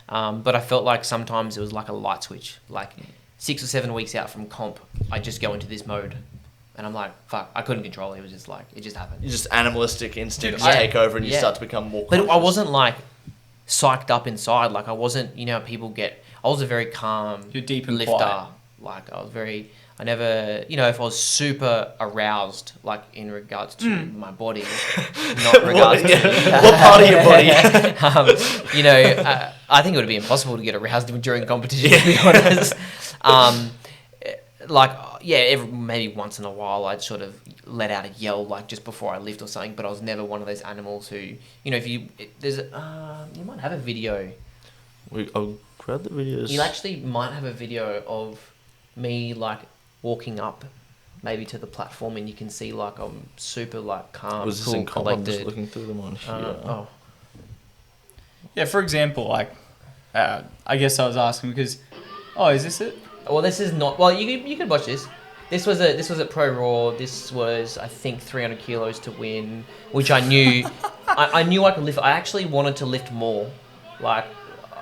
But I felt like sometimes it was like a light switch. Like 6 or 7 weeks out from comp, I just go into this mode. And I'm like, fuck, I couldn't control it. It was just like, it just happened. You just animalistic instincts take over and you start to become more conscious. But I wasn't like psyched up inside. Like I wasn't, you know, people get, I was a very calm You're deep and lifter. quiet. Like I never, you know, if I was super aroused, like in regards to my body, not regards to... What part of your body? You know, I think it would be impossible to get aroused during competition, to be honest. Maybe once in a while I'd sort of let out a yell, like just before I lift or something, but I was never one of those animals who, you know, you might have a video. I'll grab the videos. You actually might have a video of me like walking up maybe to the platform and you can see like I'm super like calm, Was this cool, in comp? collected. I'm just looking through them on here. Yeah, for example, like, I guess I was asking because, is this it? Well, this is not. Well, you could watch this. This was at Pro Raw. This was, I think, 300 kilos to win, which I knew. I knew I could lift. I actually wanted to lift more. Like,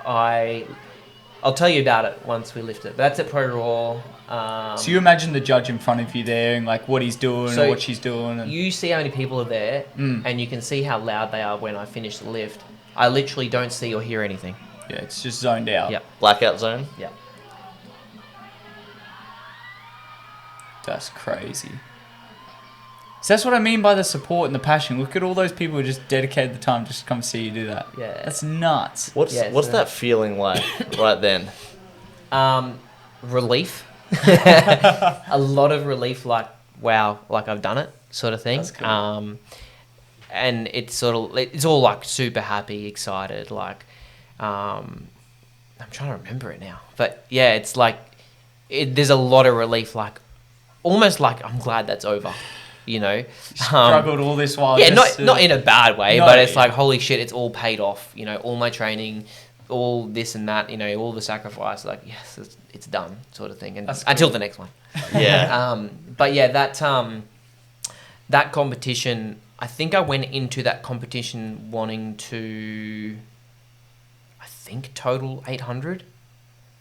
I'll tell you about it once we lift it. But that's at Pro Raw. So you imagine the judge in front of you there and like what he's doing or what she's doing. And... You see how many people are there, and you can see how loud they are when I finish the lift. I literally don't see or hear anything. Yeah, it's just zoned out. Yep. Blackout zone? Yep. That's crazy. So that's what I mean by the support and the passion. Look at all those people who just dedicated the time just to come see you do that. Yeah. That's nuts. What's that feeling like right then? Relief. A lot of relief, like, wow, like I've done it sort of thing. That's cool. And it's all like super happy, excited, like, I'm trying to remember it now, but yeah, it's like, there's a lot of relief, like, almost like I'm glad that's over, you know. Struggled all this while. Yeah, not in a bad way, but it's like, holy shit, it's all paid off, you know, all my training, all this and that, you know, all the sacrifice, like, yes, it's done sort of thing, and that's cool. until the next one. Yeah. But yeah, that competition, I think I went into that competition wanting to, I think, total 800.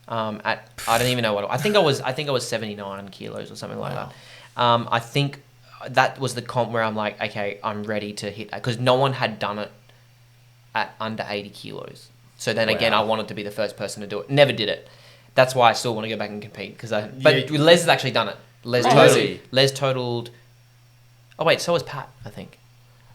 I don't even know what I think I was 79 kilos or something like that. I think that was the comp where I'm like, okay, I'm ready to hit, because no one had done it at under 80 kilos. So then again, I wanted to be the first person to do it. Never did it. That's why I still want to go back and compete, but Les has actually done it. Les totaled. Oh wait, so has Pat, I think.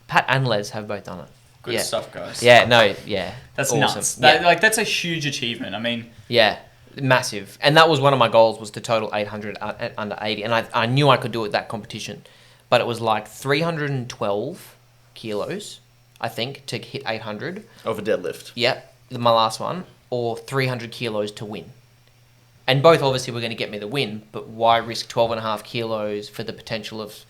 Pat and Les have both done it. Good stuff, guys. Yeah, no, yeah. That's awesome. nuts. Yeah. That's a huge achievement. I mean... Yeah, massive. And that was one of my goals, was to total 800 at under 80. And I knew I could do it at that competition. But it was like 312 kilos, I think, to hit 800. Of a deadlift. Yep, my last one. Or 300 kilos to win. And both obviously were going to get me the win, but why risk 12.5 kilos for the potential of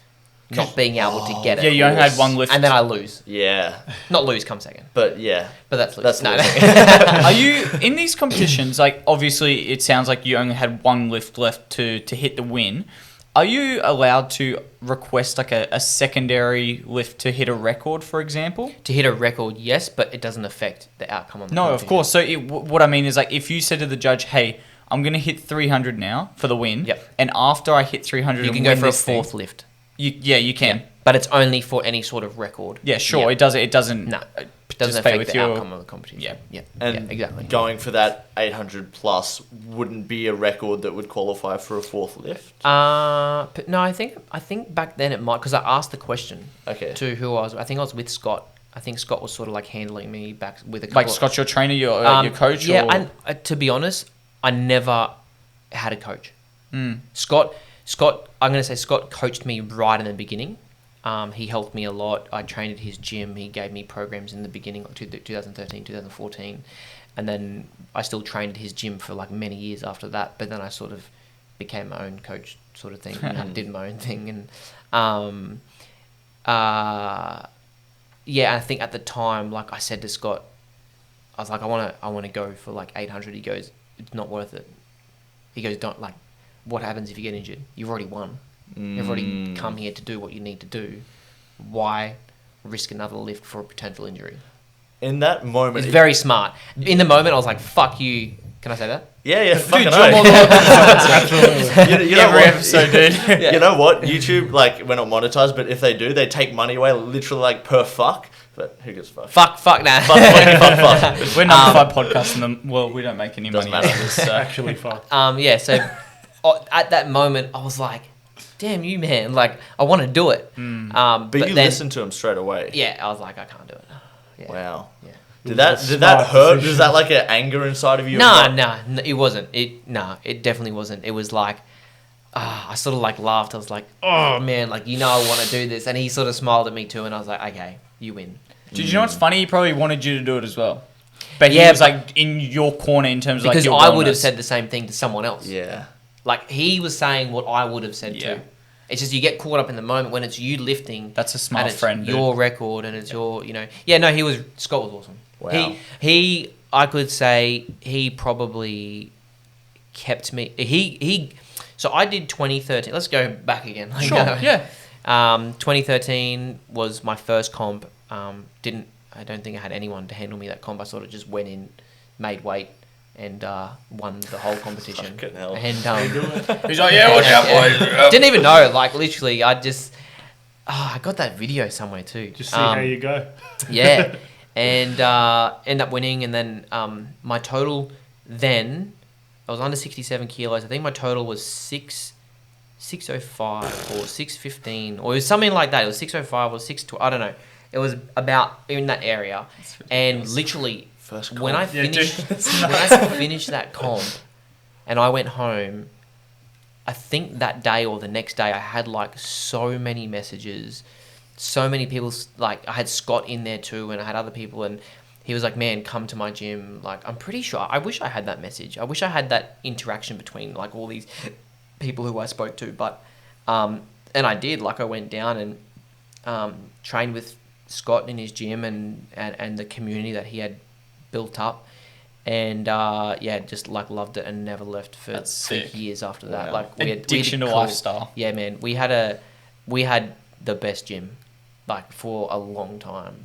not being able to get it? Yeah, you only had one lift. And then I lose. Yeah. Not lose, come second. But yeah. But that's lose. No. Are you, in these competitions, like, obviously it sounds like you only had one lift left to hit the win. Are you allowed to request like a secondary lift to hit a record, for example? To hit a record, yes, but it doesn't affect the outcome on the No, competition. of course. So what I mean is, like, if you said to the judge, hey, I'm going to hit 300 now for the win, and after I hit 300 you can go for a fourth lift. You can. Yeah, but it's only for any sort of record. Yeah, sure. It doesn't. No, it doesn't affect the outcome of the competition. Yeah. And exactly. Going for that 800 plus wouldn't be a record that would qualify for a fourth lift. But no, I think back then it might, because I asked the question. Okay. To who I think I was with Scott. I think Scott was sort of like handling me back with a couple. Like Scott's your trainer, your coach. Yeah, or? and to be honest, I never had a coach. Scott, I'm going to say Scott coached me right in the beginning. He helped me a lot. I trained at his gym. He gave me programs in the beginning, like 2013, 2014. And then I still trained at his gym for like many years after that. But then I sort of became my own coach sort of thing and did my own thing. And I think at the time, like I said to Scott, I was like, I want to go for like 800. He goes, it's not worth it. He goes, don't, like, what happens if you get injured? You've already won. You've already come here to do what you need to do. Why risk another lift for a potential injury? in that moment, He's very smart. In the moment, I was like, "Fuck you." Can I say that? yeah, fucking Dude, right. Absolutely. You know Every what? episode, dude. You know what? YouTube, like, we're not monetized, but if they do, they take money away, literally, like, per fuck. But who gives a fuck? Fuck, nah. Fuck. We're number 5 podcast in the world. We don't make any money Doesn't out matter. of this. So. Actually, fuck. Yeah. So at that moment, I was like, "Damn you, man! Like, I want to do it." But you then, listened to him straight away. Yeah, I was like, "I can't do it." Yeah. Wow. Yeah. Did was a that smart hurt? decision. Was that like an anger inside of you? Nah, it wasn't. It definitely wasn't. It was like, I sort of like laughed. I was like, "Oh man, like I want to do this," and he sort of smiled at me too, and I was like, "Okay, you win." Did you know what's funny? He probably wanted you to do it as well. But Yeah, he was like in your corner in terms of like Because your I would have wellness. said the same thing to someone else. Yeah. Like he was saying what I would have said Yeah. too. It's just you get caught up in the moment when it's you lifting. That's a smart and it's friend, dude. your record, and it's your, Yeah, no, Scott was awesome. Wow. I could say he probably kept me. So I did 2013. Let's go back again. Sure, yeah. 2013 was my first comp. I don't think I had anyone to handle me that comp. I sort of just went in, made weight, and won the whole competition. Fucking hell. And He's like, yeah, watch out, boys. didn't even know. Like literally, I got that video somewhere too. Just see how you go. Yeah, and end up winning, and then my total then I was under 67 kilos. I think my total was 605 or 615 or it was something like that. It was 605 or 612. I don't know. It was about in that area, and literally First when I comp. Yeah, dude, finished when I finished that comp, and I went home. I think that day or the next day, I had like so many messages, so many people. Like I had Scott in there too, and I had other people, and he was like, "Man, come to my gym." Like I'm pretty sure. I wish I had that message. I wish I had that interaction between like all these people who I spoke to. But and I did. Like I went down and trained with Scott in his gym and the community that he had built up. And just like loved it and never left for That's sick. years after that. Wow. Like Addiction to cool- lifestyle. Yeah, man. We had the best gym, like for a long time.